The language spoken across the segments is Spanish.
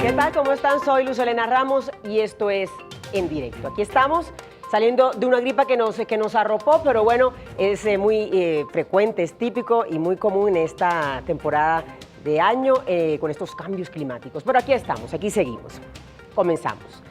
¿Qué tal? ¿Cómo están? Soy Luz Helena Ramos y esto es En Directo. Aquí estamos saliendo de una gripa que nos arropó, pero bueno, es muy frecuente, es típico y muy común en esta temporada de año con estos cambios climáticos. Pero aquí estamos, aquí seguimos. Comenzamos.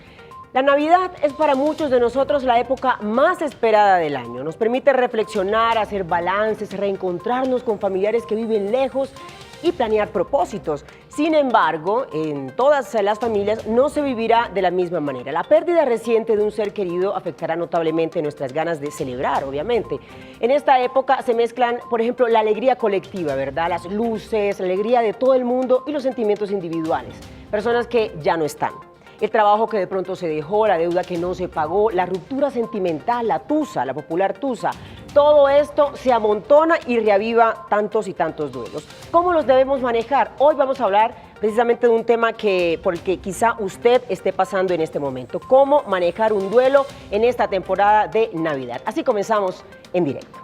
La Navidad es para muchos de nosotros la época más esperada del año. Nos permite reflexionar, hacer balances, reencontrarnos con familiares que viven lejos y planear propósitos. Sin embargo, en todas las familias no se vivirá de la misma manera. La pérdida reciente de un ser querido afectará notablemente nuestras ganas de celebrar, obviamente. En esta época se mezclan, por ejemplo, la alegría colectiva, ¿verdad? Las luces, la alegría de todo el mundo y los sentimientos individuales. Personas que ya no están. El trabajo que de pronto se dejó, la deuda que no se pagó, la ruptura sentimental, la tusa, la popular tusa. Todo esto se amontona y reaviva tantos y tantos duelos. ¿Cómo los debemos manejar? Hoy vamos a hablar precisamente de un tema por el que quizá usted esté pasando en este momento. ¿Cómo manejar un duelo en esta temporada de Navidad? Así comenzamos En Directo.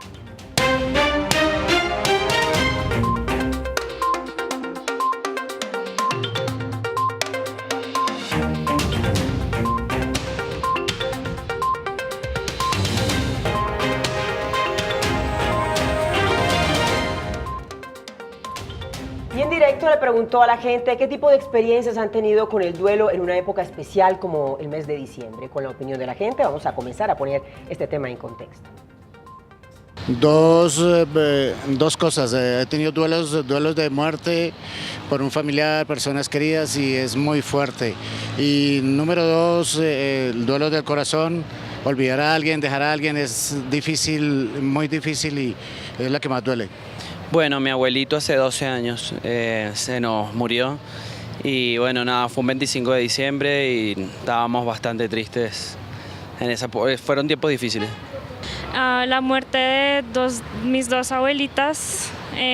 Y En Directo le preguntó a la gente qué tipo de experiencias han tenido con el duelo en una época especial como el mes de diciembre. Con la opinión de la gente vamos a comenzar a poner este tema en contexto. Dos cosas, he tenido duelos de muerte por un familiar, personas queridas, y es muy fuerte. Y número dos, el duelo del corazón, olvidar a alguien, dejar a alguien es difícil, muy difícil, y es la que más duele. Bueno, mi abuelito hace 12 años se nos murió y bueno, nada, fue un 25 de diciembre y estábamos bastante tristes. Fueron tiempos difíciles. La muerte de mis dos abuelitas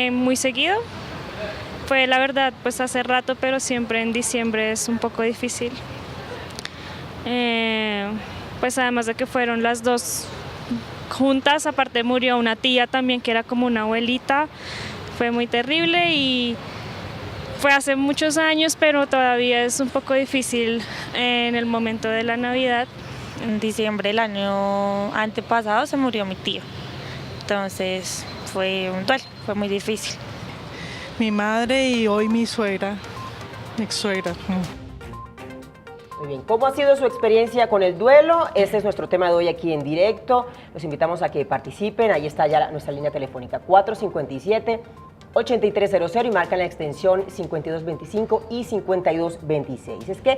muy seguido. Fue la verdad pues hace rato, pero siempre en diciembre es un poco difícil. Pues además de que fueron las dos juntas, aparte murió una tía también que era como una abuelita. Fue muy terrible y fue hace muchos años, pero todavía es un poco difícil en el momento de la Navidad. En diciembre del año antepasado se murió mi tío, entonces fue un duelo, fue muy difícil. Mi madre y hoy mi suegra, mi ex suegra. Muy bien, ¿cómo ha sido su experiencia con el duelo? Este es nuestro tema de hoy aquí en directo. Los invitamos a que participen. Ahí está ya nuestra línea telefónica 457-8300 y marcan la extensión 5225 y 5226. Es que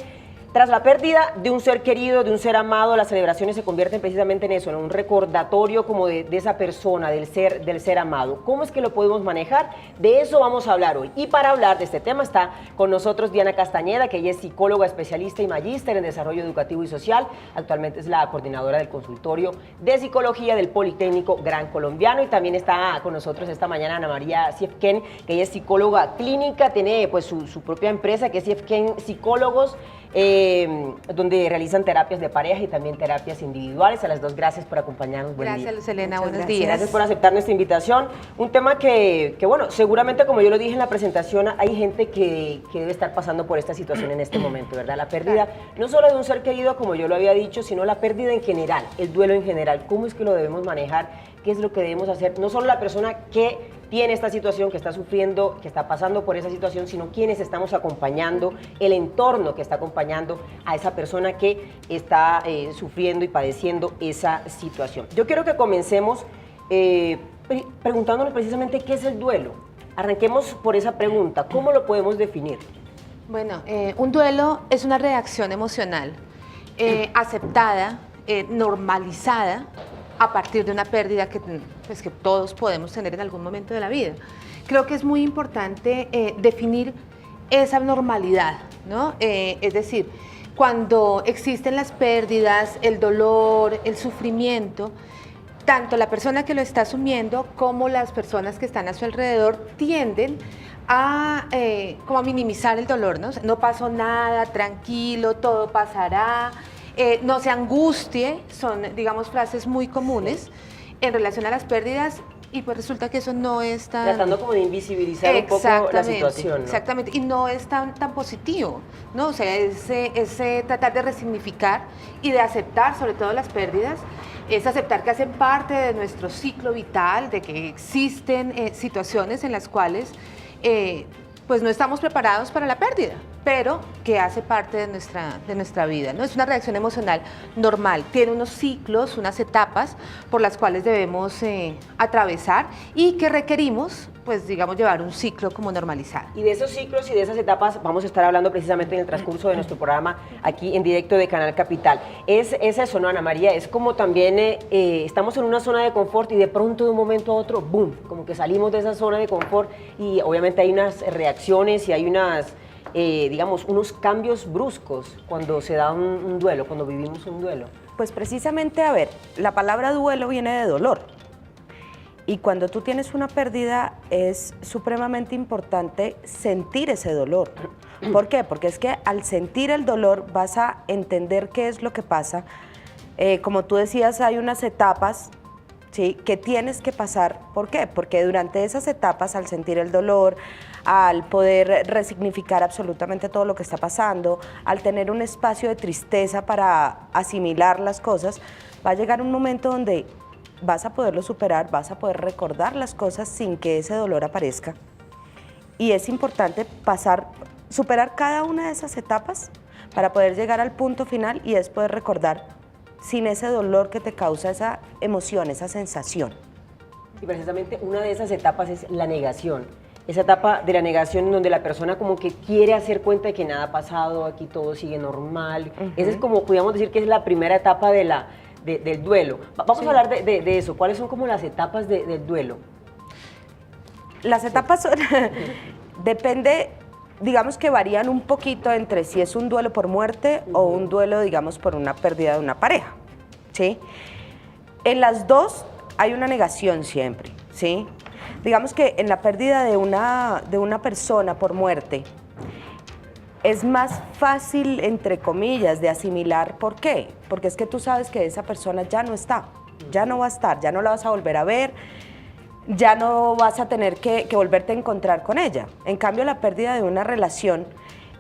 tras la pérdida de un ser querido, de un ser amado, las celebraciones se convierten precisamente en eso, en un recordatorio como de esa persona, del ser amado. ¿Cómo es que lo podemos manejar? De eso vamos a hablar hoy. Y para hablar de este tema está con nosotros Diana Castañeda, que ella es psicóloga especialista y magíster en desarrollo educativo y social. Actualmente es la coordinadora del consultorio de psicología del Politécnico Gran Colombiano. Y también está con nosotros esta mañana Ana María Siefken, que ella es psicóloga clínica, tiene pues su propia empresa que es Siefken Psicólogos, donde realizan terapias de pareja y también terapias individuales. A las dos, gracias por acompañarnos. Gracias, Luz Helena, buenos días. días. Gracias por aceptar nuestra invitación. Un tema que, bueno, seguramente, como yo lo dije en la presentación, hay gente que debe estar pasando por esta situación en este momento, ¿verdad? La pérdida, no solo de un ser querido, como yo lo había dicho, sino la pérdida en general, el duelo en general. ¿Cómo es que lo debemos manejar? ¿Qué es lo que debemos hacer? No solo la persona que tiene esta situación, que está sufriendo, que está pasando por esa situación, sino quienes estamos acompañando, el entorno que está acompañando a esa persona que está sufriendo y padeciendo esa situación. Yo quiero que comencemos preguntándonos precisamente qué es el duelo. Arranquemos por esa pregunta, ¿cómo lo podemos definir? Bueno, un duelo es una reacción emocional aceptada, normalizada, a partir de una pérdida que todos podemos tener en algún momento de la vida. Creo que es muy importante definir esa normalidad, ¿no? Es decir, cuando existen las pérdidas, el dolor, el sufrimiento, tanto la persona que lo está asumiendo como las personas que están a su alrededor tienden a como a minimizar el dolor, ¿no? No pasó nada, tranquilo, todo pasará. No se angustie, son, digamos, frases muy comunes en relación a las pérdidas y pues resulta que eso no es tan... Tratando como de invisibilizar un poco la situación, ¿no? Exactamente, y no es tan positivo, ¿no? O sea, ese tratar de resignificar y de aceptar sobre todo las pérdidas, es aceptar que hacen parte de nuestro ciclo vital, de que existen situaciones en las cuales pues no estamos preparados para la pérdida, pero que hace parte de nuestra vida, ¿no? Es una reacción emocional normal, tiene unos ciclos, unas etapas por las cuales debemos atravesar y que requerimos, pues digamos, llevar un ciclo como normalizado. Y de esos ciclos y de esas etapas vamos a estar hablando precisamente en el transcurso de nuestro programa aquí en directo de Canal Capital. Es eso, ¿no, Ana María? Es como también estamos en una zona de confort y de pronto de un momento a otro, ¡boom!, como que salimos de esa zona de confort y obviamente hay unas reacciones y hay digamos, unos cambios bruscos cuando se da un duelo, cuando vivimos un duelo. Pues precisamente, a ver, la palabra duelo viene de dolor. Y cuando tú tienes una pérdida es supremamente importante sentir ese dolor. ¿Por qué? Porque es que al sentir el dolor vas a entender qué es lo que pasa. Como tú decías, hay unas etapas, ¿sí?, que tienes que pasar. ¿Por qué? Porque durante esas etapas, al sentir el dolor, al poder resignificar absolutamente todo lo que está pasando, al tener un espacio de tristeza para asimilar las cosas, va a llegar un momento donde vas a poderlo superar, vas a poder recordar las cosas sin que ese dolor aparezca. Y es importante superar cada una de esas etapas para poder llegar al punto final y es poder recordar sin ese dolor que te causa esa emoción, esa sensación. Y precisamente una de esas etapas es la negación. Esa etapa de la negación en donde la persona como que quiere hacer cuenta de que nada ha pasado, aquí todo sigue normal. Esa es como, podríamos decir que es la primera etapa del duelo. Vamos a hablar de eso. ¿Cuáles son como las etapas del duelo? Las etapas son, depende, digamos que varían un poquito entre si es un duelo por muerte o un duelo, digamos, por una pérdida de una pareja, ¿sí? En las dos hay una negación siempre, ¿sí? Digamos que en la pérdida de una persona por muerte es más fácil, entre comillas, de asimilar. ¿Por qué? Porque es que tú sabes que esa persona ya no está, ya no va a estar, ya no la vas a volver a ver, ya no vas a tener que volverte a encontrar con ella. En cambio, la pérdida de una relación,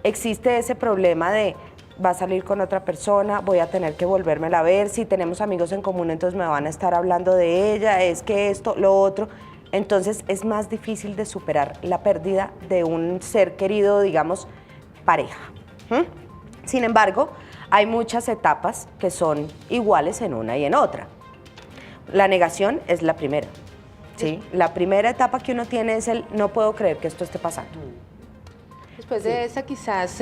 existe ese problema de va a salir con otra persona, voy a tener que volvérmela a ver, si tenemos amigos en común entonces me van a estar hablando de ella, es que esto, lo otro. Entonces es más difícil de superar la pérdida de un ser querido, digamos, pareja. Sin embargo, hay muchas etapas que son iguales en una y en otra. La negación es la primera, ¿sí? La primera etapa que uno tiene es el no puedo creer que esto esté pasando. Después de esa quizás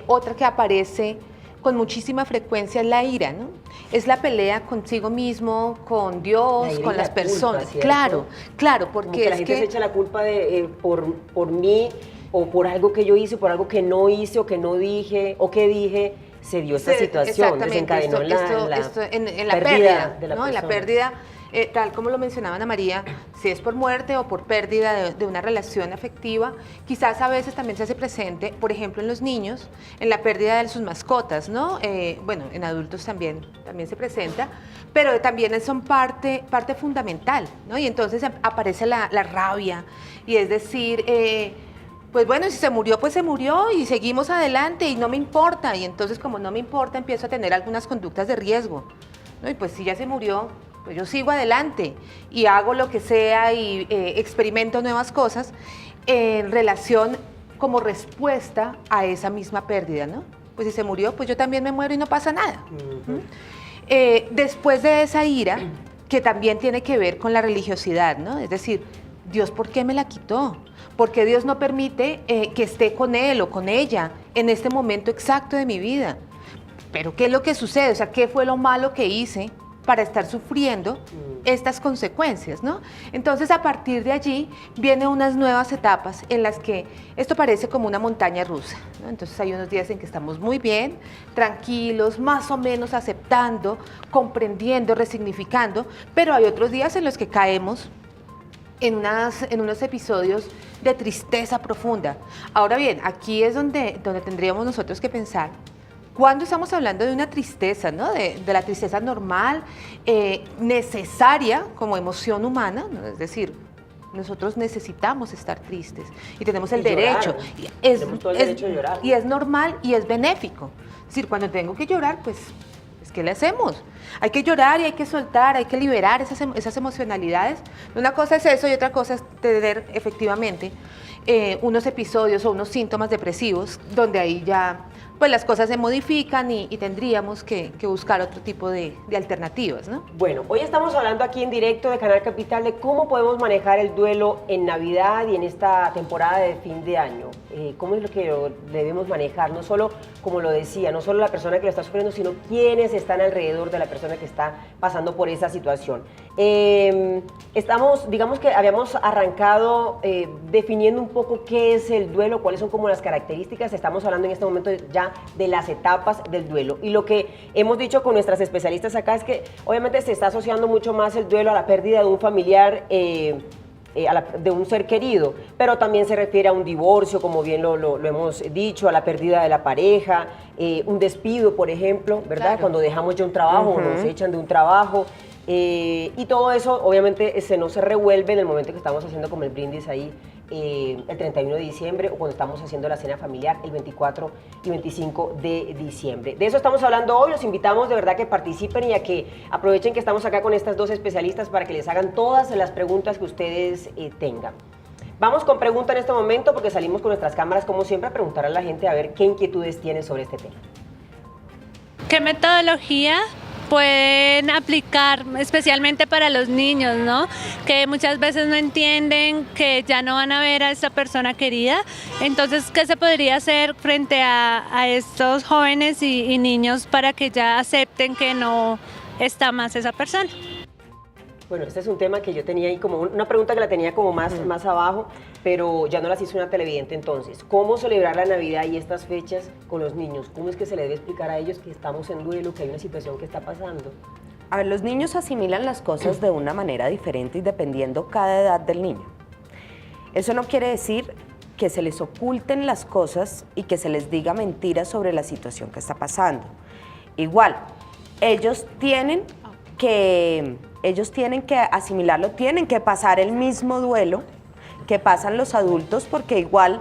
otra que aparece con muchísima frecuencia es la ira, ¿no? Es la pelea consigo mismo, con Dios, con las personas. Culpa, claro, porque como que la gente se echa la culpa por mí o por algo que yo hice, por algo que no hice o que no dije o que dije, se dio esta situación, desencadenó en la pérdida de la ¿no? persona. En la pérdida, tal como lo mencionaba Ana María, si es por muerte o por pérdida de una relación afectiva, quizás a veces también se hace presente, por ejemplo, en los niños, en la pérdida de sus mascotas, ¿no? Bueno, en adultos también se presenta, pero también son parte fundamental, ¿no? Y entonces aparece la rabia, y es decir, pues bueno, si se murió, pues se murió y seguimos adelante y no me importa. Y entonces, como no me importa, empiezo a tener algunas conductas de riesgo, ¿no? Y pues si ya se murió, pues yo sigo adelante y hago lo que sea y experimento nuevas cosas en relación como respuesta a esa misma pérdida, ¿no? Pues si se murió, pues yo también me muero y no pasa nada. Después de esa ira, que también tiene que ver con la religiosidad, ¿no? Es decir, Dios, ¿por qué me la quitó? ¿Por qué Dios no permite que esté con él o con ella en este momento exacto de mi vida? ¿Pero qué es lo que sucede? O sea, ¿qué fue lo malo que hice para estar sufriendo estas consecuencias, ¿no? Entonces, a partir de allí, vienen unas nuevas etapas en las que esto parece como una montaña rusa, ¿no? Entonces, hay unos días en que estamos muy bien, tranquilos, más o menos aceptando, comprendiendo, resignificando, pero hay otros días en los que caemos en unos episodios de tristeza profunda. Ahora bien, aquí es donde tendríamos nosotros que pensar cuando estamos hablando de una tristeza, ¿no? De la tristeza normal, necesaria como emoción humana, ¿no? Es decir, nosotros necesitamos estar tristes y tenemos el derecho. Tenemos todo el derecho de llorar. Y es normal y es benéfico. Es decir, cuando tengo que llorar, pues, ¿qué le hacemos? Hay que llorar y hay que soltar, hay que liberar esas emocionalidades. Una cosa es eso y otra cosa es tener efectivamente unos episodios o unos síntomas depresivos donde ahí ya pues las cosas se modifican y tendríamos que buscar otro tipo de alternativas, ¿no? Bueno, hoy estamos hablando aquí en directo de Canal Capital de cómo podemos manejar el duelo en Navidad y en esta temporada de fin de año. ¿Cómo es lo que debemos manejar? No solo, como lo decía, no solo la persona que lo está sufriendo, sino quienes están alrededor de la persona que está pasando por esa situación. Digamos que habíamos arrancado definiendo un poco qué es el duelo, cuáles son como las características. Estamos hablando en este momento ya de las etapas del duelo. Y lo que hemos dicho con nuestras especialistas acá es que obviamente se está asociando mucho más el duelo a la pérdida de un familiar, de un ser querido, pero también se refiere a un divorcio, como bien lo hemos dicho, a la pérdida de la pareja, un despido, por ejemplo, ¿verdad? Claro. Cuando dejamos ya un trabajo o nos echan de un trabajo. Y todo eso obviamente no se revuelve en el momento que estamos haciendo como el brindis ahí el 31 de diciembre o cuando estamos haciendo la cena familiar el 24 y 25 de diciembre. De eso estamos hablando hoy, los invitamos de verdad que participen y a que aprovechen que estamos acá con estas dos especialistas para que les hagan todas las preguntas que ustedes tengan. Vamos con pregunta en este momento porque salimos con nuestras cámaras como siempre a preguntar a la gente a ver qué inquietudes tiene sobre este tema. ¿Qué metodología pueden aplicar especialmente para los niños, ¿no? Que muchas veces no entienden que ya no van a ver a esta persona querida? Entonces, ¿qué se podría hacer frente a estos jóvenes y niños para que ya acepten que no está más esa persona? Bueno, este es un tema que yo tenía ahí como una pregunta que la tenía como más abajo, pero ya no las hizo una televidente entonces. ¿Cómo celebrar la Navidad y estas fechas con los niños? ¿Cómo es que se le debe explicar a ellos que estamos en duelo, que hay una situación que está pasando? A ver, los niños asimilan las cosas de una manera diferente y dependiendo cada edad del niño. Eso no quiere decir que se les oculten las cosas y que se les diga mentiras sobre la situación que está pasando. Igual, ellos tienen que asimilarlo, tienen que pasar el mismo duelo que pasan los adultos, porque igual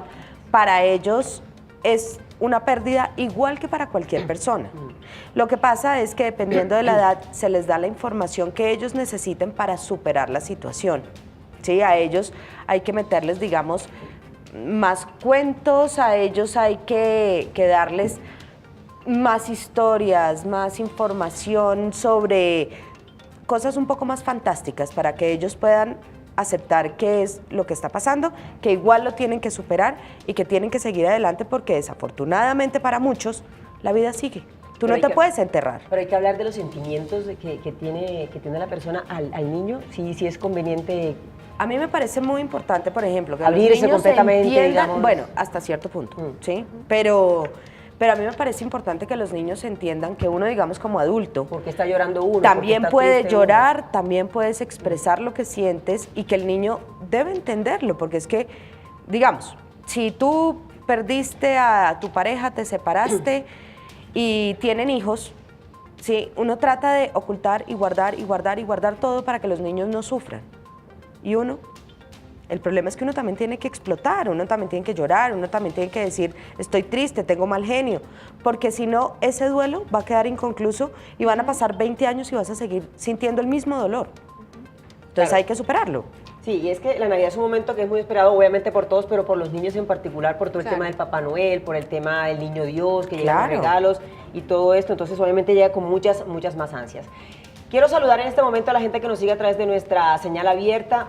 para ellos es una pérdida igual que para cualquier persona. Lo que pasa es que dependiendo de la edad se les da la información que ellos necesiten para superar la situación. ¿Sí? A ellos hay que meterles, digamos, más cuentos, a ellos hay que darles más historias, más información sobre cosas un poco más fantásticas para que ellos puedan aceptar qué es lo que está pasando, que igual lo tienen que superar y que tienen que seguir adelante porque desafortunadamente para muchos la vida sigue. Tú no te puedes enterrar. Pero hay que hablar de los sentimientos que tiene la persona al niño, sí es conveniente. A mí me parece muy importante, por ejemplo, que abrirse los niños completamente, entiendan, digamos. bueno, hasta cierto punto, ¿sí? Pero a mí me parece importante que los niños entiendan que uno, digamos, como adulto, porque está llorando uno, también puede llorar, también puedes expresar lo que sientes y que el niño debe entenderlo, porque es que, digamos, si tú perdiste a tu pareja, te separaste y tienen hijos, ¿sí? Uno trata de ocultar y guardar y guardar y guardar todo para que los niños no sufran. Y el problema es que uno también tiene que explotar, uno también tiene que llorar, uno también tiene que decir, estoy triste, tengo mal genio, porque si no, ese duelo va a quedar inconcluso y van a pasar 20 años y vas a seguir sintiendo el mismo dolor. Entonces hay que superarlo. Sí, y es que la Navidad es un momento que es muy esperado, obviamente por todos, pero por los niños en particular, por todo el tema del Papá Noel, por el tema del Niño Dios, que llegan los regalos y todo esto, entonces obviamente llega con muchas más ansias. Quiero saludar en este momento a la gente que nos sigue a través de nuestra señal abierta,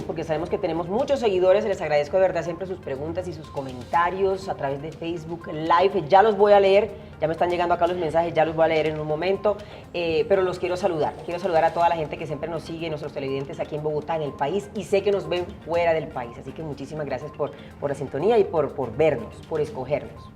porque sabemos que tenemos muchos seguidores. Les agradezco de verdad siempre sus preguntas y sus comentarios a través de Facebook Live. Ya los voy a leer, ya me están llegando acá los mensajes, ya los voy a leer en un momento, pero los quiero saludar. Quiero saludar a toda la gente que siempre nos sigue, nuestros televidentes aquí en Bogotá, en el país, y sé que nos ven fuera del país. Así que muchísimas gracias por la sintonía y por vernos, por escogernos.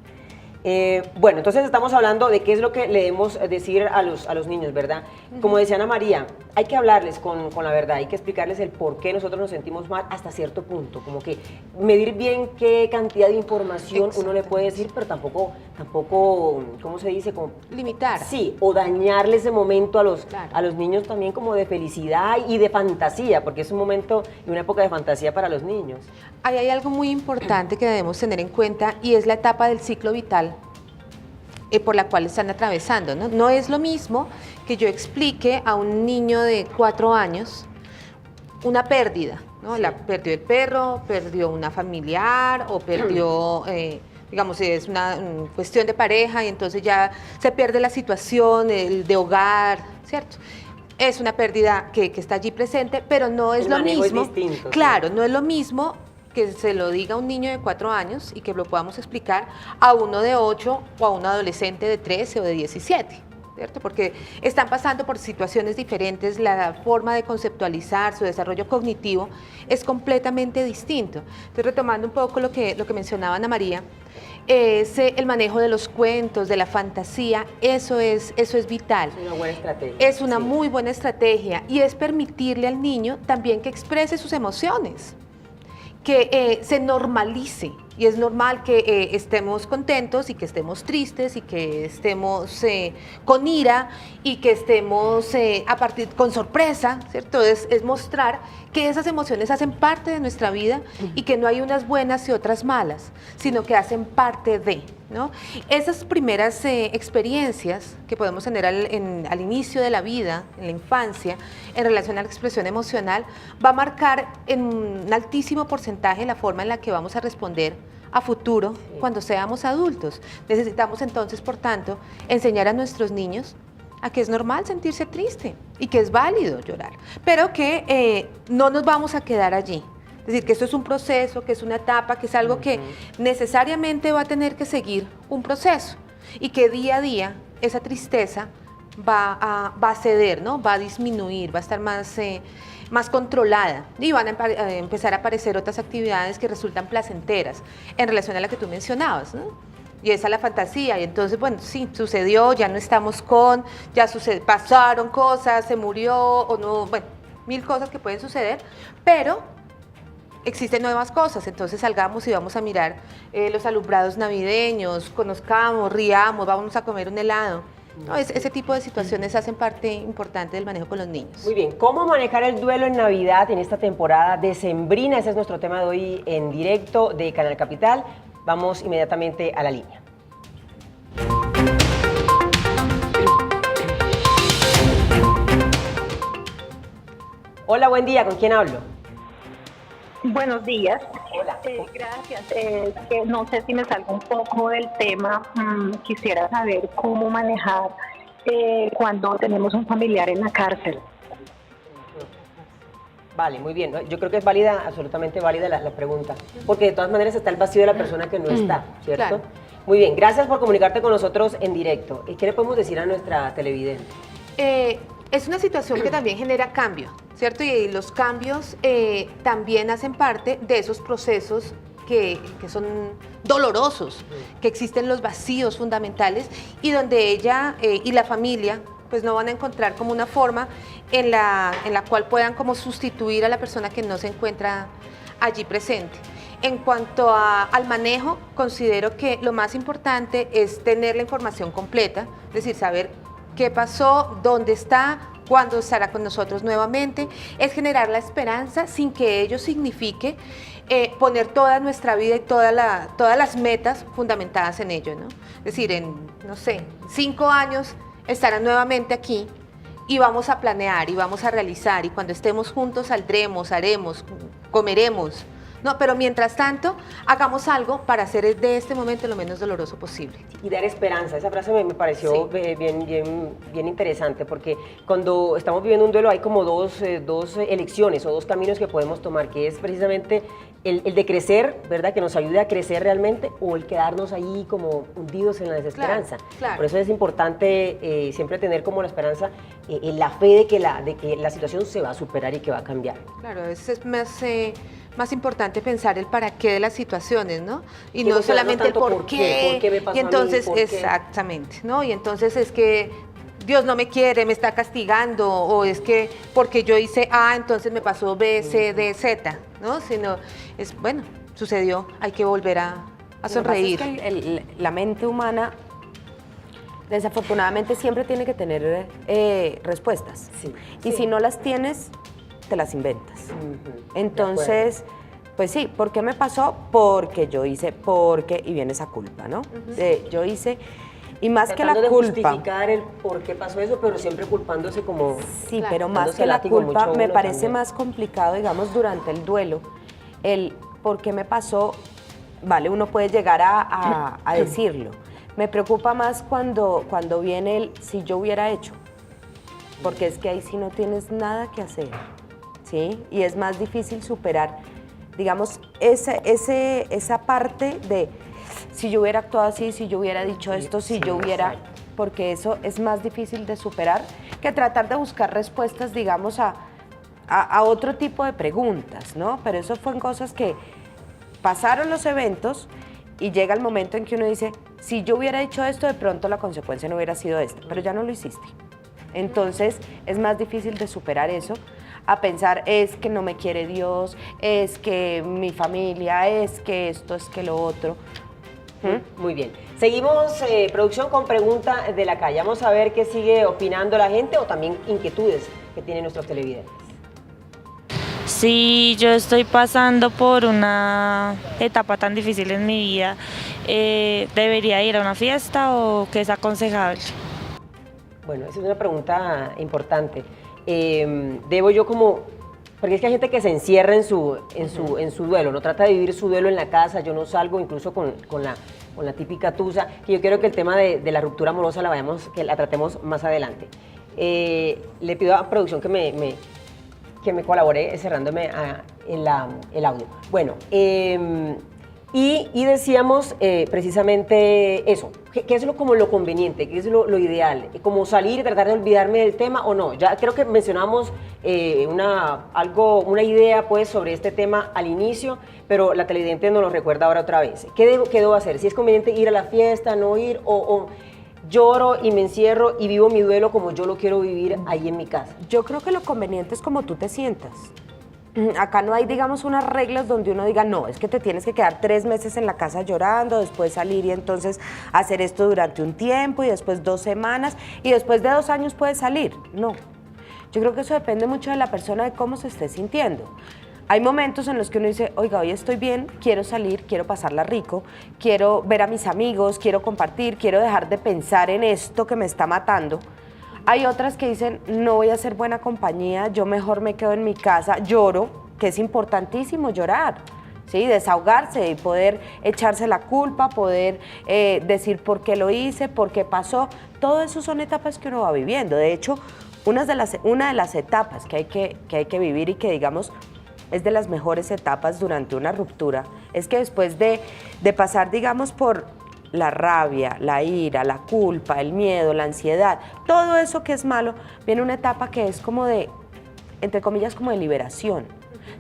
Bueno, entonces estamos hablando de qué es lo que le debemos decir a los niños, ¿verdad? Como decía Ana María, hay que hablarles con la verdad, hay que explicarles el por qué nosotros nos sentimos mal hasta cierto punto, como que medir bien qué cantidad de información uno le puede decir, pero tampoco, ¿cómo se dice? Como, limitar. Sí, o dañarle ese momento a los Claro. niños también como de felicidad y de fantasía, porque es un momento y una época de fantasía para los niños. Ahí hay algo muy importante que debemos tener en cuenta y es la etapa del ciclo vital por la cual están atravesando, ¿no? No es lo mismo que yo explique a un niño de 4 años una pérdida, ¿no? Perdió el perro, perdió una familiar o perdió, digamos, es una cuestión de pareja y entonces ya se pierde la situación de hogar, ¿cierto? Es una pérdida que está allí presente, pero no es El lo manejo es mismo. distinto, Claro, no es lo mismo que se lo diga a un niño de 4 años y que lo podamos explicar a uno de 8 o a un adolescente de 13 o de 17, ¿cierto? Porque están pasando por situaciones diferentes, la forma de conceptualizar su desarrollo cognitivo es completamente distinto. Entonces, retomando un poco lo que mencionaba Ana María, el manejo de los cuentos, de la fantasía, eso es vital. Es una buena estrategia. Es una muy buena estrategia y es permitirle al niño también que exprese sus emociones, que se normalice. Y es normal que estemos contentos y que estemos tristes y que estemos con ira y que estemos con sorpresa, ¿cierto? Es mostrar que esas emociones hacen parte de nuestra vida y que no hay unas buenas y otras malas, sino que hacen parte de, ¿no? Esas primeras experiencias que podemos tener al inicio de la vida, en la infancia, en relación a la expresión emocional, va a marcar en un altísimo porcentaje la forma en la que vamos a responder a futuro cuando seamos adultos. Necesitamos entonces, por tanto, enseñar a nuestros niños a que es normal sentirse triste y que es válido llorar, pero que no nos vamos a quedar allí. Es decir, que esto es un proceso, que es una etapa, que es algo que necesariamente va a tener que seguir un proceso y que día a día esa tristeza va a ceder, ¿no? Va a disminuir, va a estar más controlada y van a empezar a aparecer otras actividades que resultan placenteras en relación a la que tú mencionabas, ¿no? Y esa es la fantasía, y entonces, bueno, sí, sucedió, ya no estamos pasaron cosas, se murió, o no, bueno, 1000 cosas que pueden suceder, pero existen nuevas cosas, entonces salgamos y vamos a mirar los alumbrados navideños, conozcamos, riamos, vamos a comer un helado. No, ese tipo de situaciones hacen parte importante del manejo con los niños. Muy bien, ¿cómo manejar el duelo en Navidad en esta temporada decembrina? Ese es nuestro tema de hoy en directo de Canal Capital. Vamos inmediatamente a la línea. Hola, buen día, ¿con quién hablo? Buenos días. Hola. Gracias. Que no sé si me salgo un poco del tema. Quisiera saber cómo manejar cuando tenemos un familiar en la cárcel. Vale, muy bien. Yo creo que es válida, absolutamente válida la pregunta, porque de todas maneras está el vacío de la persona que no está, ¿cierto? Claro. Muy bien, gracias por comunicarte con nosotros en directo. ¿Y qué le podemos decir a nuestra televidente? Es una situación que también genera cambio, ¿cierto? Y los cambios también hacen parte de esos procesos que son dolorosos, que existen los vacíos fundamentales y donde ella y la familia pues no van a encontrar como una forma en la cual puedan como sustituir a la persona que no se encuentra allí presente. En cuanto al manejo, considero que lo más importante es tener la información completa, es decir, saber qué pasó, dónde está, cuándo estará con nosotros nuevamente, es generar la esperanza sin que ello signifique poner toda nuestra vida y todas las metas fundamentadas en ello, ¿no? Es decir, en, no sé, 5 años estarán nuevamente aquí y vamos a planear y vamos a realizar y cuando estemos juntos saldremos, haremos, comeremos. No, pero mientras tanto, hagamos algo para hacer de este momento lo menos doloroso posible. Y dar esperanza, esa frase me pareció bien interesante, porque cuando estamos viviendo un duelo hay como dos elecciones o dos caminos que podemos tomar, que es precisamente el de crecer, ¿verdad? Que nos ayude a crecer realmente, o el quedarnos ahí como hundidos en la desesperanza. Claro. Por eso es importante siempre tener como la esperanza, en la fe de que la situación se va a superar y que va a cambiar. Claro, es más importante pensar el para qué de las situaciones, ¿no? Y Sí, no porque solamente el tanto por qué. ¿por qué me pasó Y a mí? entonces, ¿Por qué? exactamente, ¿no? Y entonces es que Dios no me quiere, me está castigando, o es que porque yo hice A, entonces me pasó B, C, D, Z, ¿no? Sino, es, bueno, sucedió, hay que volver a sonreír. Lo que pasa es que la mente humana desafortunadamente siempre tiene que tener respuestas. Sí, Y sí. si no las tienes, te las inventas. Entonces, pues sí, ¿por qué me pasó? Porque yo hice, porque, y viene esa culpa, ¿no? Yo hice, y más que la Tratando de culpa. justificar el por qué pasó eso, pero siempre culpándose como... Sí, Claro. pero más Dándose que la látigo culpa, mucho me uno parece también. más complicado, digamos, durante el duelo, el por qué me pasó, vale, uno puede llegar a decirlo. Me preocupa más cuando viene el si yo hubiera hecho, porque es que ahí sí no tienes nada que hacer, ¿sí? Y es más difícil superar, digamos, esa parte de si yo hubiera actuado así, si yo hubiera dicho esto, si yo hubiera... Porque eso es más difícil de superar que tratar de buscar respuestas, digamos, a otro tipo de preguntas, ¿no? Pero eso fueron cosas que pasaron los eventos y llega el momento en que uno dice, si yo hubiera hecho esto, de pronto la consecuencia no hubiera sido esta, pero ya no lo hiciste. Entonces es más difícil de superar eso, a pensar es que no me quiere Dios, es que mi familia, es que esto, es que lo otro. Muy bien. Seguimos, producción, con pregunta de la calle. Vamos a ver qué sigue opinando la gente o también inquietudes que tienen nuestros televidentes. Si yo estoy pasando por una etapa tan difícil en mi vida, ¿debería ir a una fiesta o qué es aconsejable? Bueno, esa es una pregunta importante. Debo yo como... Porque es que hay gente que se encierra en su duelo, no trata de vivir su duelo en la casa, yo no salgo incluso con la típica tusa, que yo quiero que el tema de la ruptura amorosa que la tratemos más adelante. Le pido a producción que me colabore cerrándome el audio. Bueno, y decíamos precisamente eso, ¿qué es como lo conveniente, qué es lo ideal? ¿Como salir y tratar de olvidarme del tema o no? Ya creo que mencionamos una idea pues sobre este tema al inicio, pero la televidente nos lo recuerda ahora otra vez. ¿Qué debo hacer? Si es conveniente ir a la fiesta, no ir, o lloro y me encierro y vivo mi duelo como yo lo quiero vivir ahí en mi casa. Yo creo que lo conveniente es como tú te sientas. Acá no hay, digamos, unas reglas donde uno diga, no, es que te tienes que quedar 3 meses en la casa llorando, después salir y entonces hacer esto durante un tiempo y después 2 semanas y después de 2 años puedes salir. No, yo creo que eso depende mucho de la persona, de cómo se esté sintiendo. Hay momentos en los que uno dice, oiga, hoy estoy bien, quiero salir, quiero pasarla rico, quiero ver a mis amigos, quiero compartir, quiero dejar de pensar en esto que me está matando. Hay otras que dicen, no voy a ser buena compañía, yo mejor me quedo en mi casa, lloro, que es importantísimo llorar, ¿sí? Desahogarse y poder echarse la culpa, poder decir por qué lo hice, por qué pasó. Todo eso son etapas que uno va viviendo. De hecho, una de las etapas que hay que vivir y que, digamos, es de las mejores etapas durante una ruptura, es que después de pasar, digamos, por la rabia, la ira, la culpa, el miedo, la ansiedad, todo eso que es malo, viene una etapa que es como de, entre comillas, como de liberación.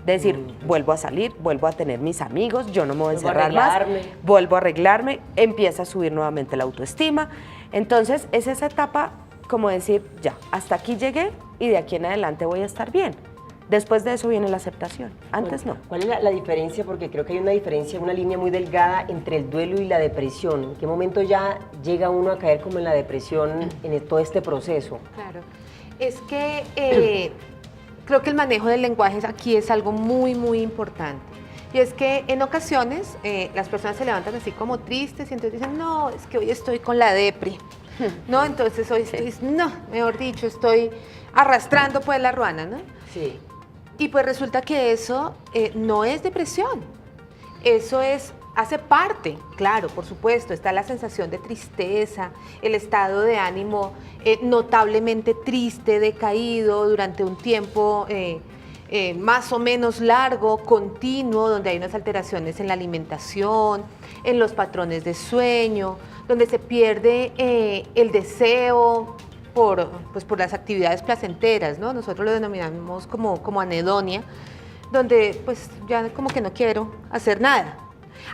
De decir, vuelvo a salir, vuelvo a tener mis amigos, yo no me voy a encerrar más, vuelvo a arreglarme, empieza a subir nuevamente la autoestima. Entonces, es esa etapa como decir, ya, hasta aquí llegué y de aquí en adelante voy a estar bien. Después de eso viene la aceptación, antes no. ¿Cuál es la diferencia? Porque creo que hay una diferencia, una línea muy delgada entre el duelo y la depresión. ¿En qué momento ya llega uno a caer como en la depresión en todo este proceso? Claro, es que creo que el manejo del lenguaje aquí es algo muy, muy importante. Y es que en ocasiones las personas se levantan así como tristes y entonces dicen, no, es que hoy estoy con la depri. No, entonces hoy estoy, no, mejor dicho, estoy arrastrando pues la ruana, ¿no? Sí. Y pues resulta que eso no es depresión, eso hace parte, claro, por supuesto, está la sensación de tristeza, el estado de ánimo notablemente triste, decaído durante un tiempo más o menos largo, continuo, donde hay unas alteraciones en la alimentación, en los patrones de sueño, donde se pierde el deseo por las actividades placenteras, ¿no? Nosotros lo denominamos como anedonia, donde pues ya como que no quiero hacer nada.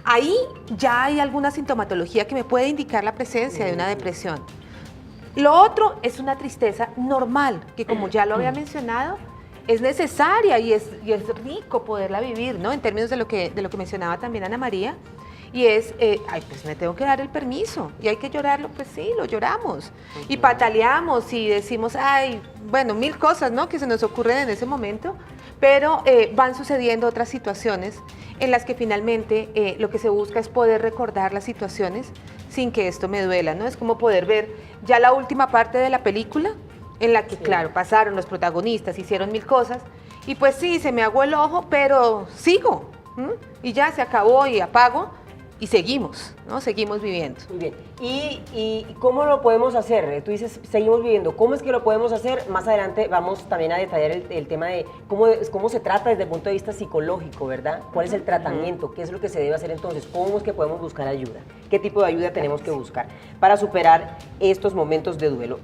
Ahí ya hay alguna sintomatología que me puede indicar la presencia de una depresión. Lo otro es una tristeza normal, que como ya lo había mencionado, es necesaria y es rico poderla vivir, ¿no? En términos de lo que mencionaba también Ana María, y es, pues me tengo que dar el permiso, y hay que llorarlo, pues sí, lo lloramos, y pataleamos y decimos, ay, bueno, 1000 cosas, ¿no?, que se nos ocurren en ese momento, pero van sucediendo otras situaciones en las que finalmente lo que se busca es poder recordar las situaciones sin que esto me duela, ¿no? Es como poder ver ya la última parte de la película, en la que, claro, pasaron los protagonistas, hicieron 1000 cosas, y pues sí, se me aguó el ojo, pero sigo, y ya se acabó y apago, y seguimos, ¿no? Seguimos viviendo. Muy bien. ¿Y cómo lo podemos hacer? Tú dices, seguimos viviendo. ¿Cómo es que lo podemos hacer? Más adelante vamos también a detallar el tema de cómo se trata desde el punto de vista psicológico, ¿verdad? ¿Cuál es el tratamiento? ¿Qué es lo que se debe hacer entonces? ¿Cómo es que podemos buscar ayuda? ¿Qué tipo de ayuda tenemos que buscar para superar estos momentos de duelo?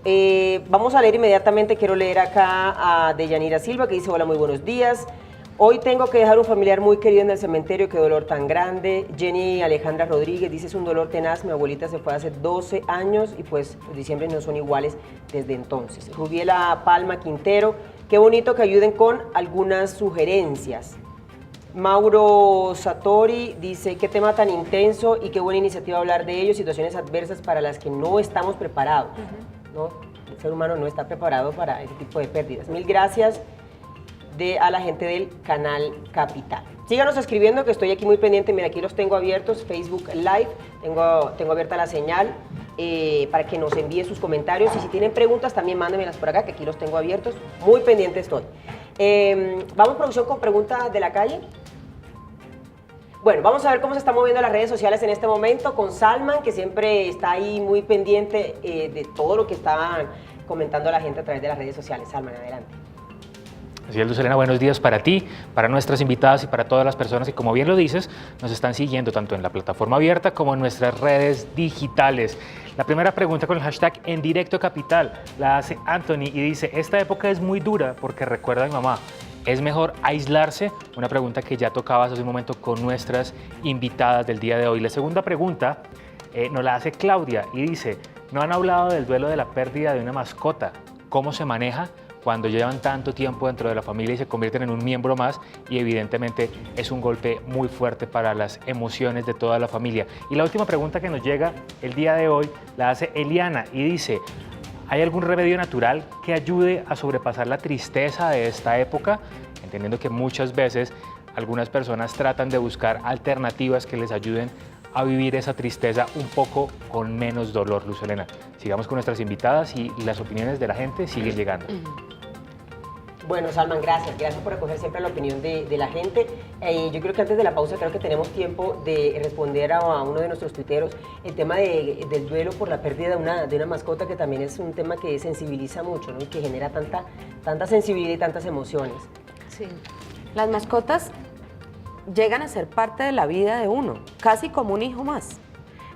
Vamos a leer inmediatamente, quiero leer acá a Deyanira Silva, que dice, hola, muy buenos días. Hoy tengo que dejar un familiar muy querido en el cementerio, qué dolor tan grande. Jenny Alejandra Rodríguez dice, es un dolor tenaz, mi abuelita se fue hace 12 años y pues los diciembre no son iguales desde entonces. Rubiela Palma Quintero, qué bonito que ayuden con algunas sugerencias. Mauro Satori dice, qué tema tan intenso y qué buena iniciativa hablar de ello, situaciones adversas para las que no estamos preparados. ¿No? El ser humano no está preparado para ese tipo de pérdidas. Mil gracias a la gente del canal Capital. Síganos escribiendo, que estoy aquí muy pendiente. Mira, aquí los tengo abiertos, Facebook Live, tengo abierta la señal para que nos envíen sus comentarios, y si tienen preguntas también mándenmelas por acá, que aquí los tengo abiertos, muy pendiente estoy. Vamos, producción, con preguntas de la calle. Bueno, vamos a ver cómo se están moviendo las redes sociales en este momento con Salman, que siempre está ahí muy pendiente de todo lo que estaban comentando la gente a través de las redes sociales. Salman, adelante. Así es, Luz Helena, buenos días para ti, para nuestras invitadas y para todas las personas que, como bien lo dices, nos están siguiendo tanto en la plataforma abierta como en nuestras redes digitales. La primera pregunta con el hashtag En Directo Capital la hace Anthony y dice, esta época es muy dura porque recuerda a mi mamá, ¿es mejor aislarse? Una pregunta que ya tocabas hace un momento con nuestras invitadas del día de hoy. La segunda pregunta nos la hace Claudia y dice, no han hablado del duelo de la pérdida de una mascota, ¿cómo se maneja cuando llevan tanto tiempo dentro de la familia y se convierten en un miembro más? Y evidentemente es un golpe muy fuerte para las emociones de toda la familia. Y la última pregunta que nos llega el día de hoy la hace Eliana y dice, ¿hay algún remedio natural que ayude a sobrepasar la tristeza de esta época? Entendiendo que muchas veces algunas personas tratan de buscar alternativas que les ayuden a vivir esa tristeza un poco con menos dolor. Luz Helena, sigamos con nuestras invitadas y las opiniones de la gente siguen llegando. Bueno, Salman, gracias por recoger siempre la opinión de la gente. Yo creo que antes de la pausa creo que tenemos tiempo de responder a uno de nuestros tuiteros el tema del duelo por la pérdida de una mascota, que también es un tema que sensibiliza mucho, ¿no? Y que genera tanta sensibilidad y tantas emociones. Sí, las mascotas llegan a ser parte de la vida de uno, casi como un hijo más.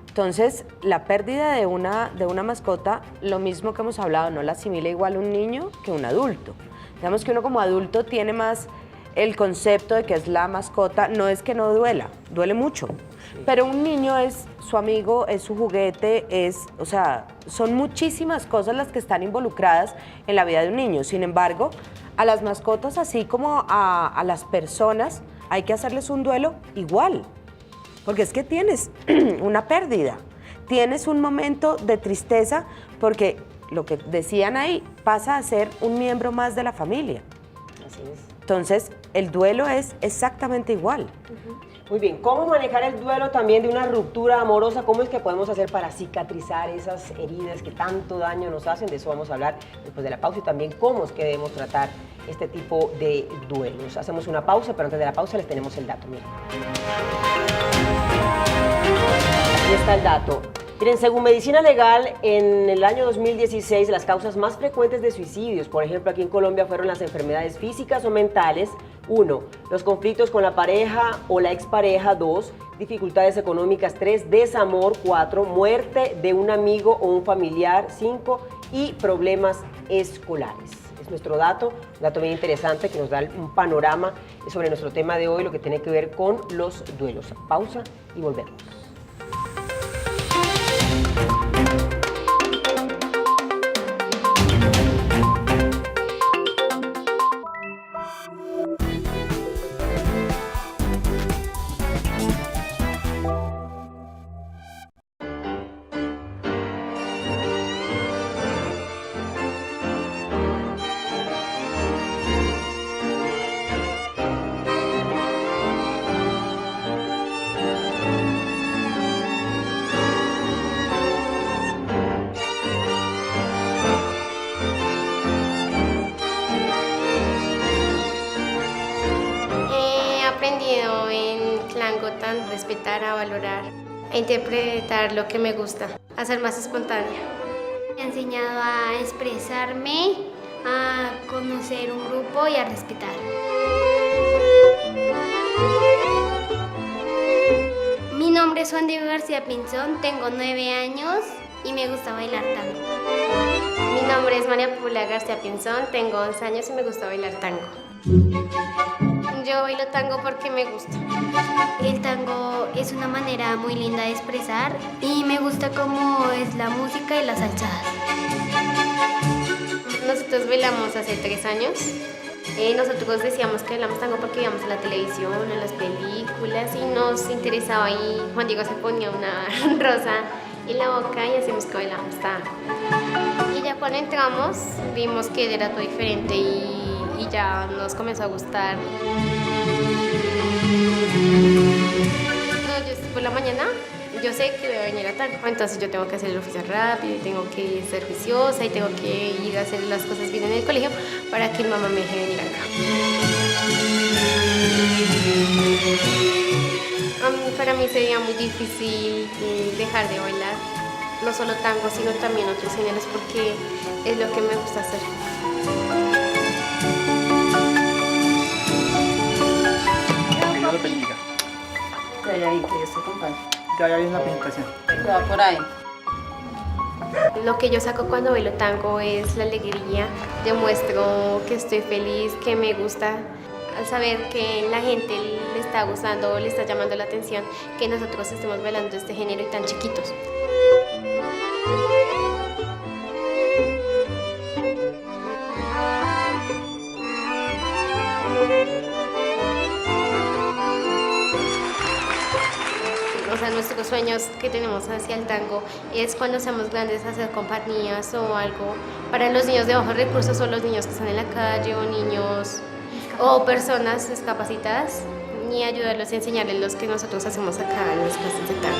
Entonces, la pérdida de una mascota, lo mismo que hemos hablado, no la asimila igual un niño que un adulto. Digamos que uno como adulto tiene más el concepto de que es la mascota, no es que no duela, duele mucho. Sí. Pero un niño es su amigo, es su juguete, o sea, son muchísimas cosas las que están involucradas en la vida de un niño. Sin embargo, a las mascotas, así como a las personas, hay que hacerles un duelo igual. Porque es que tienes una pérdida, tienes un momento de tristeza, porque lo que decían ahí, pasa a ser un miembro más de la familia. Así es. Entonces, el duelo es exactamente igual. Muy bien, ¿cómo manejar el duelo también de una ruptura amorosa? ¿Cómo es que podemos hacer para cicatrizar esas heridas que tanto daño nos hacen? De eso vamos a hablar después de la pausa, y también cómo es que debemos tratar este tipo de duelos. Hacemos una pausa, pero antes de la pausa les tenemos el dato. Miren. Aquí está el dato. Miren, según Medicina Legal, en el año 2016, las causas más frecuentes de suicidios, por ejemplo, aquí en Colombia, fueron las enfermedades físicas o mentales, 1, los conflictos con la pareja o la expareja, 2, dificultades económicas, 3, desamor, 4, muerte de un amigo o un familiar, 5, y problemas escolares. es nuestro dato, un dato bien interesante que nos da un panorama sobre nuestro tema de hoy, lo que tiene que ver con los duelos. Pausa y volvemos. Respetar, a valorar, a interpretar lo que me gusta, a ser más espontánea. Me ha enseñado a expresarme, a conocer un grupo y a respetar. Mi nombre es Juan Diego García Pinzón, tengo 9 años y me gusta bailar tango. Mi nombre es María Paula García Pinzón, tengo 11 años y me gusta bailar tango. Yo bailo tango porque me gusta. El tango es una manera muy linda de expresar y me gusta cómo es la música y las salsadas. Nosotros bailamos hace 3 años. Nosotros decíamos que bailamos tango porque íbamos a la televisión, en las películas y nos interesaba y Juan Diego se ponía una rosa en la boca y hacíamos que bailamos tango. Y ya cuando entramos vimos que era todo diferente y ya nos comenzó a gustar. Yo por la mañana yo sé que voy a venir a tango, entonces yo tengo que hacer el oficio rápido y tengo que ser juiciosa y tengo que ir a hacer las cosas bien en el colegio para que mi mamá me deje venir acá. Para mí sería muy difícil dejar de bailar, no solo tango, sino también otros géneros porque es lo que me gusta hacer. Que haya ahí, que Dios te acompañe. Que haya bien la presentación. Que va por ahí. Lo que yo saco cuando bailo tango es la alegría, demuestro que estoy feliz, que me gusta, al saber que la gente le está gustando, le está llamando la atención, que nosotros estemos bailando este género y tan chiquitos. O sea, nuestros sueños que tenemos hacia el tango es cuando seamos grandes hacer compañías o algo para los niños de bajos recursos o los niños que están en la calle o niños o personas discapacitadas y ayudarlos a enseñarles lo que nosotros hacemos acá en las clases de tango.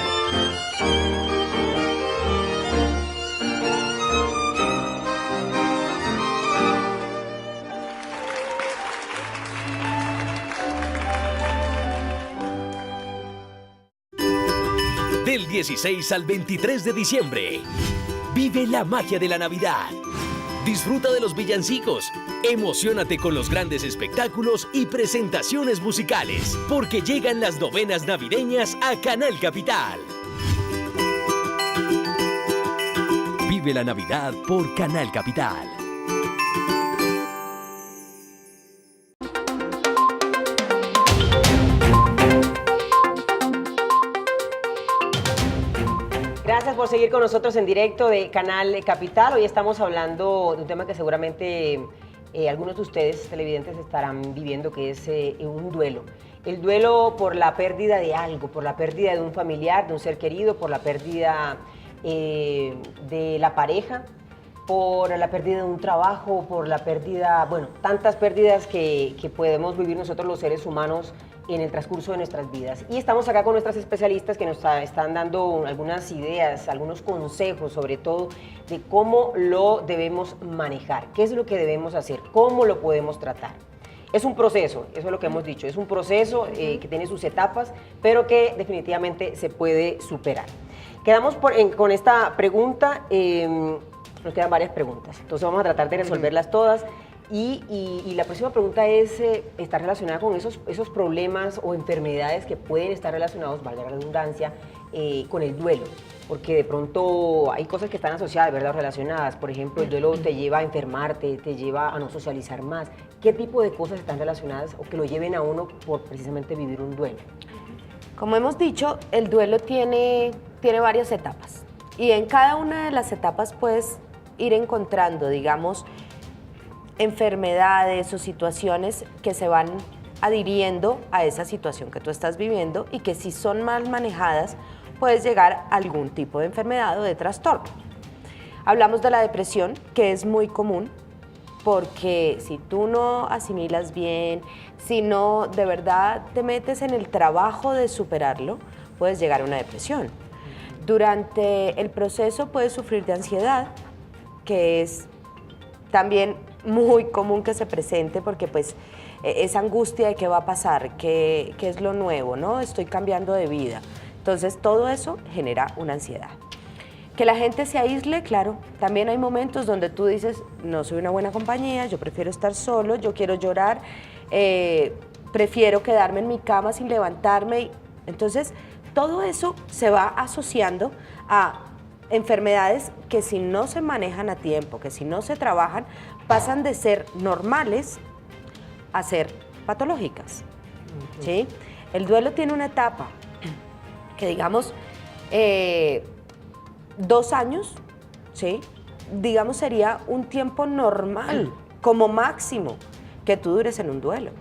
Del 16 al 23 de diciembre, vive la magia de la Navidad. Disfruta de los villancicos, emociónate con los grandes espectáculos y presentaciones musicales, porque llegan las novenas navideñas a Canal Capital. Vive la Navidad por Canal Capital. Gracias por seguir con nosotros en directo de Canal Capital. Hoy estamos hablando de un tema que seguramente algunos de ustedes, televidentes, estarán viviendo, que es un duelo. El duelo por la pérdida de algo, por la pérdida de un familiar, de un ser querido, por la pérdida de la pareja, por la pérdida de un trabajo, por la pérdida, bueno, tantas pérdidas que podemos vivir nosotros los seres humanos en el transcurso de nuestras vidas. Y estamos acá con nuestras especialistas que nos están dando algunas ideas, algunos consejos, sobre todo, de cómo lo debemos manejar, qué es lo que debemos hacer, cómo lo podemos tratar. Es un proceso, eso es lo que hemos dicho, es un proceso que tiene sus etapas, pero que definitivamente se puede superar. Quedamos con esta pregunta, nos quedan varias preguntas, entonces vamos a tratar de resolverlas todas. Y la próxima pregunta es, está relacionada con esos problemas o enfermedades que pueden estar relacionados, valga la redundancia, con el duelo. porque de pronto hay cosas que están asociadas, ¿verdad?, relacionadas. Por ejemplo, el duelo te lleva a enfermarte, te lleva a no socializar más. ¿Qué tipo de cosas están relacionadas o que lo lleven a uno por precisamente vivir un duelo? Como hemos dicho, el duelo tiene varias etapas y en cada una de las etapas puedes ir encontrando, digamos, enfermedades o situaciones que se van adhiriendo a esa situación que tú estás viviendo y que si son mal manejadas puedes llegar a algún tipo de enfermedad o de trastorno. Hablamos de la depresión, que es muy común, porque si tú no asimilas bien, si no de verdad te metes en el trabajo de superarlo, puedes llegar a una depresión. Durante el proceso puedes sufrir de ansiedad, que es también muy común que se presente porque pues esa angustia de qué va a pasar, qué es lo nuevo, ¿no? Estoy cambiando de vida. Entonces todo eso genera una ansiedad. Que la gente se aísle, claro, también hay momentos donde tú dices, no soy una buena compañía, yo prefiero estar solo, yo quiero llorar, prefiero quedarme en mi cama sin levantarme. Entonces, todo eso se va asociando a enfermedades que si no se manejan a tiempo, que si no se trabajan, pasan de ser normales a ser patológicas. ¿Sí? El duelo tiene una etapa que digamos 2 años, ¿sí? Digamos sería un tiempo normal, como máximo, que tú dures en un duelo.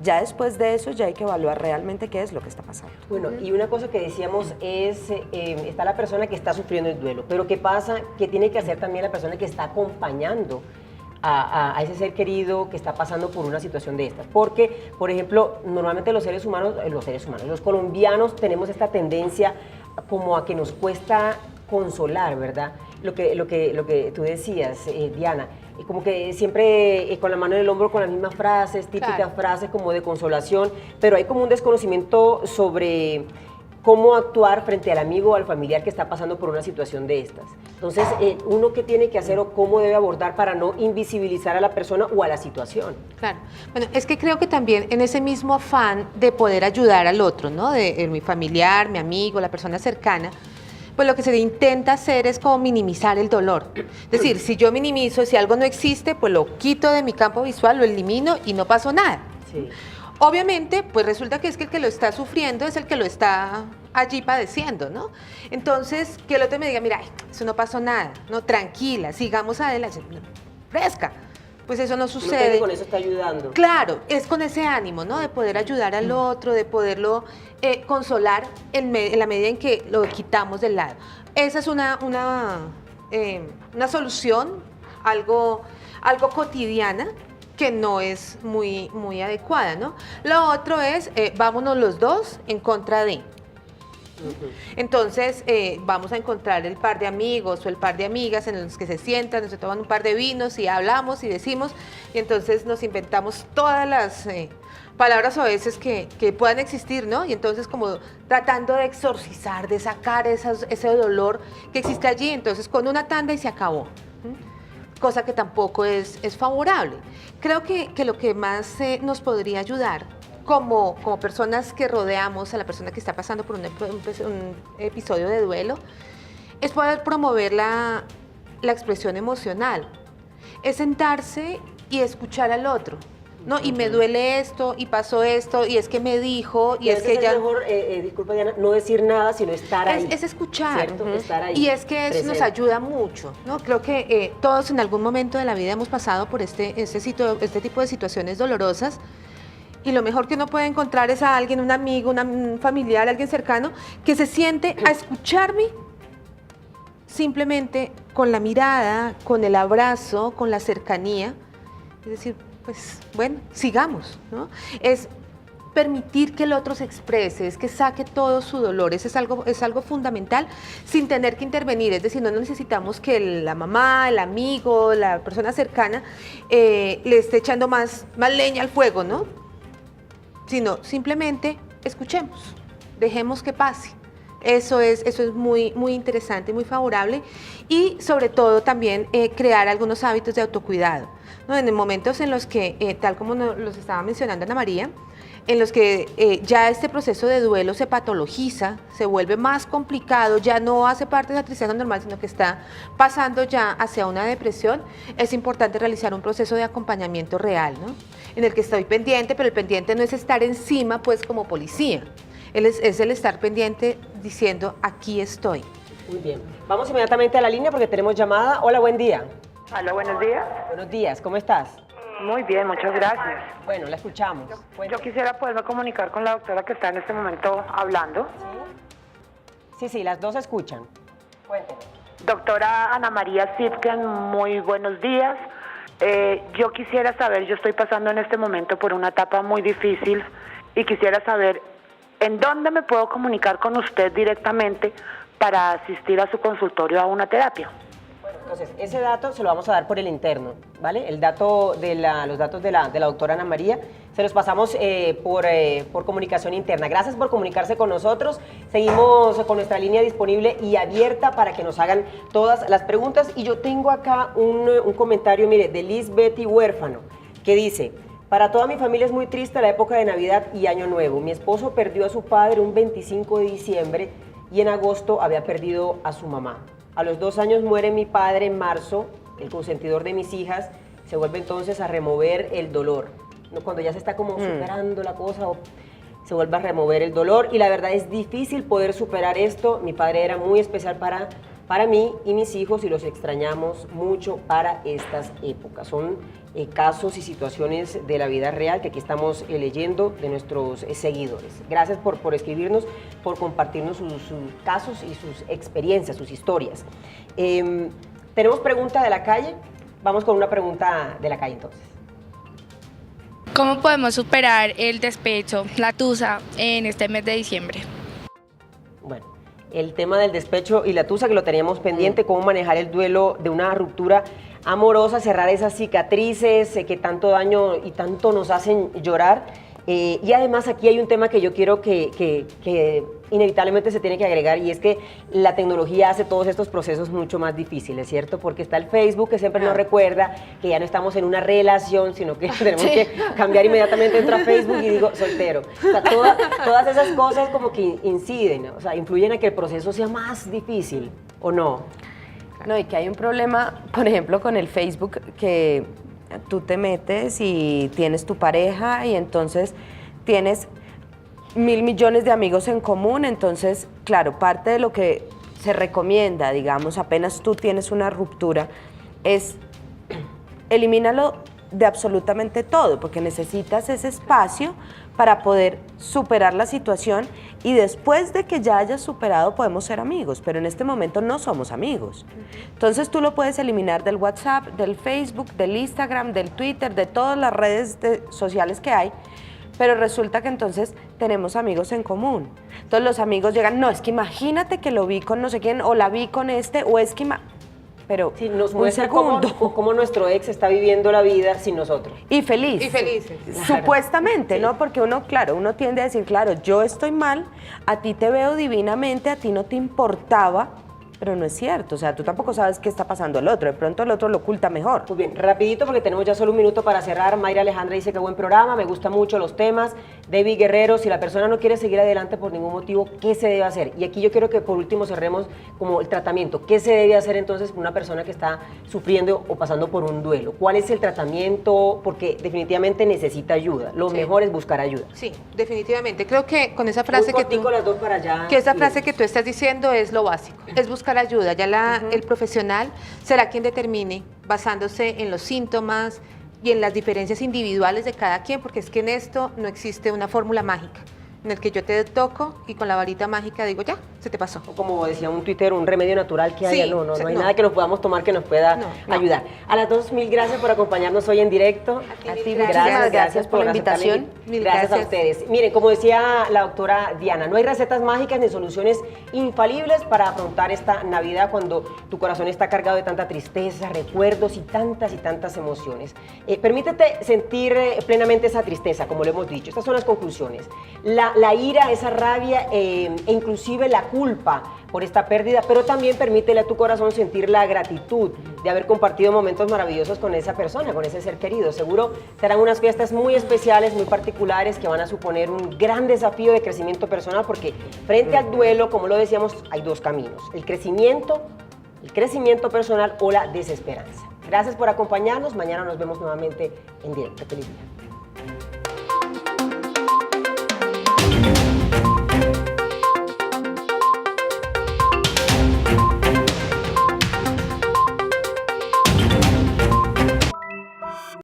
Ya después de eso ya hay que evaluar realmente qué es lo que está pasando. Bueno, y una cosa que decíamos es, está la persona que está sufriendo el duelo, pero ¿qué pasa? ¿Qué tiene que hacer también la persona que está acompañando a ese ser querido que está pasando por una situación de estas? Porque, por ejemplo, normalmente los colombianos tenemos esta tendencia como a que nos cuesta consolar, ¿verdad? Lo que tú decías, Diana, como que siempre con la mano en el hombro con las mismas frases, típicas frases como de consolación, pero hay como un desconocimiento sobre cómo actuar frente al amigo o al familiar que está pasando por una situación de estas. Entonces, uno qué tiene que hacer o cómo debe abordar para no invisibilizar a la persona o a la situación. Claro. Bueno, es que creo que también en ese mismo afán de poder ayudar al otro, ¿no? De mi familiar, mi amigo, la persona cercana, pues lo que se intenta hacer es como minimizar el dolor. Es decir, si yo minimizo, si algo no existe, pues lo quito de mi campo visual, lo elimino y no pasó nada. Sí. Obviamente, pues resulta que es que el que lo está sufriendo es el que lo está allí padeciendo, ¿no? Entonces, que el otro me diga, mira, eso no pasó nada, no, tranquila, sigamos adelante, fresca. Pues eso no sucede. No, con eso está ayudando. Claro, es con ese ánimo, ¿no? De poder ayudar al otro, de poderlo consolar en la medida en que lo quitamos del lado. Esa es una solución, algo cotidiana, que no es muy adecuada, ¿no? Lo otro es, vámonos los dos en contra de. Entonces vamos a encontrar el par de amigos o el par de amigas en los que se sientan, se toman un par de vinos y hablamos y decimos, y entonces nos inventamos todas las palabras a veces que puedan existir, ¿no? Y entonces como tratando de exorcizar, de sacar ese dolor que existe allí, entonces con una tanda y se acabó. Cosa que tampoco es favorable. Creo que lo que más nos podría ayudar como personas que rodeamos a la persona que está pasando por un episodio de duelo es poder promover la expresión emocional, es sentarse y escuchar al otro. ¿No? Y me duele esto, y pasó esto, y es que me dijo, y es que ya... Es mejor, disculpa Diana, no decir nada, sino estar ahí. Es escuchar. ¿Cierto? Estar ahí. Y es que eso nos ayuda mucho, ¿no? Creo que todos en algún momento de la vida hemos pasado por este tipo de situaciones dolorosas, y lo mejor que uno puede encontrar es a alguien, un amigo, un familiar, alguien cercano, que se siente a escucharme simplemente con la mirada, con el abrazo, con la cercanía, es decir, pues bueno, sigamos, ¿no? Es permitir que el otro se exprese, es que saque todo su dolor, eso es algo fundamental sin tener que intervenir, es decir, no necesitamos que la mamá, el amigo, la persona cercana le esté echando más leña al fuego, ¿no? Sino simplemente escuchemos, dejemos que pase. Eso es muy interesante, muy favorable, y sobre todo también crear algunos hábitos de autocuidado, ¿no? En momentos en los que, tal como los estaba mencionando Ana María, en los que ya este proceso de duelo se patologiza, se vuelve más complicado, ya no hace parte de la tristeza normal, sino que está pasando ya hacia una depresión, es importante realizar un proceso de acompañamiento real, ¿no? En el que estoy pendiente, pero el pendiente no es estar encima, pues, como policía. Es el estar pendiente diciendo, aquí estoy. Muy bien. Vamos inmediatamente a la línea porque tenemos llamada. Hola, buen día. Hola, buenos días. Buenos días, ¿cómo estás? Muy bien, muchas gracias. Bueno, la escuchamos. Yo quisiera poderme comunicar con la doctora que está en este momento hablando. Sí, las dos escuchan. Cuénteme. Doctora Ana María Sipken, muy buenos días. Yo quisiera saber, yo estoy pasando en este momento por una etapa muy difícil y quisiera saber en dónde me puedo comunicar con usted directamente para asistir a su consultorio a una terapia. Bueno, entonces, ese dato se lo vamos a dar por el interno, ¿vale? El dato los datos de la doctora Ana María se los pasamos por comunicación interna. Gracias por comunicarse con nosotros. Seguimos con nuestra línea disponible y abierta para que nos hagan todas las preguntas. Y yo tengo acá un comentario, mire, de Liz Betty Huérfano, que dice: para toda mi familia es muy triste la época de Navidad y Año Nuevo. Mi esposo perdió a su padre un 25 de diciembre y en agosto había perdido a su mamá. A los 2 años muere mi padre en marzo, el consentidor de mis hijas. Se vuelve entonces a remover el dolor. Cuando ya se está como superando la cosa, se vuelve a remover el dolor. Y la verdad es difícil poder superar esto. Mi padre era muy especial para mí y mis hijos y los extrañamos mucho para estas épocas. Son casos y situaciones de la vida real que aquí estamos leyendo de nuestros seguidores. Gracias por escribirnos, por compartirnos sus casos y sus experiencias, sus historias. Tenemos pregunta de la calle. Vamos con una pregunta de la calle entonces. ¿Cómo podemos superar el despecho, la tusa, en este mes de diciembre? Bueno, el tema del despecho y la tusa que lo teníamos pendiente, cómo manejar el duelo de una ruptura amorosa, cerrar esas cicatrices que tanto daño y tanto nos hacen llorar. Y además aquí hay un tema que yo quiero que inevitablemente se tiene que agregar, y es que la tecnología hace todos estos procesos mucho más difíciles, ¿cierto? Porque está el Facebook que siempre nos recuerda que ya no estamos en una relación, sino que tenemos que cambiar inmediatamente, entro a Facebook y digo soltero. O sea, todas esas cosas como que inciden, o sea, influyen a que el proceso sea más difícil, ¿o no? No, y que hay un problema, por ejemplo, con el Facebook, que tú te metes y tienes tu pareja y entonces tienes 1.000 millones de amigos en común. Entonces, claro, parte de lo que se recomienda, digamos, apenas tú tienes una ruptura, es elimínalo de absolutamente todo, porque necesitas ese espacio para poder superar la situación, y después de que ya hayas superado podemos ser amigos, pero en este momento no somos amigos. Entonces tú lo puedes eliminar del WhatsApp, del Facebook, del Instagram, del Twitter, de todas las redes sociales que hay, pero resulta que entonces tenemos amigos en común. Entonces los amigos llegan, no, es que imagínate que lo vi con no sé quién, o la vi con este, o es que... Pero sí, nos muestra cómo nuestro ex está viviendo la vida sin nosotros. Y feliz. Y felices. Supuestamente, ¿no? Porque uno tiende a decir, claro, yo estoy mal, a ti te veo divinamente, a ti no te importaba, pero no es cierto. O sea, tú tampoco sabes qué está pasando el otro. De pronto el otro lo oculta mejor. Muy bien, rapidito porque tenemos ya solo un minuto para cerrar. Mayra Alejandra dice que buen programa, me gustan mucho los temas. David Guerrero, si la persona no quiere seguir adelante por ningún motivo, ¿qué se debe hacer? Y aquí yo quiero que por último cerremos como el tratamiento. ¿Qué se debe hacer entonces con una persona que está sufriendo o pasando por un duelo? ¿Cuál es el tratamiento? Porque definitivamente necesita ayuda. Lo mejor es buscar ayuda. Sí, definitivamente. Creo que con esa frase que tú estás diciendo es lo básico. Es buscar ayuda. Ya el profesional será quien determine, basándose en los síntomas y en las diferencias individuales de cada quien, porque es que en esto no existe una fórmula mágica en el que yo te toco y con la varita mágica digo, ya, se te pasó. O como decía un tuitero, un remedio natural que haya, no hay nada que nos podamos tomar que nos pueda ayudar. A las dos, mil gracias por acompañarnos hoy en directo. A ti, gracias por la invitación. Gracias a ustedes. Miren, como decía la doctora Diana, no hay recetas mágicas ni soluciones infalibles para afrontar esta Navidad cuando tu corazón está cargado de tanta tristeza, recuerdos y tantas emociones. Permítete sentir plenamente esa tristeza, como lo hemos dicho. Estas son las conclusiones. La la ira, esa rabia e inclusive la culpa por esta pérdida, pero también permítele a tu corazón sentir la gratitud de haber compartido momentos maravillosos con esa persona, con ese ser querido. Seguro serán unas fiestas muy especiales, muy particulares, que van a suponer un gran desafío de crecimiento personal, porque frente al duelo, como lo decíamos, hay dos caminos: el crecimiento personal o la desesperanza. Gracias por acompañarnos. Mañana nos vemos nuevamente en directo. Feliz día.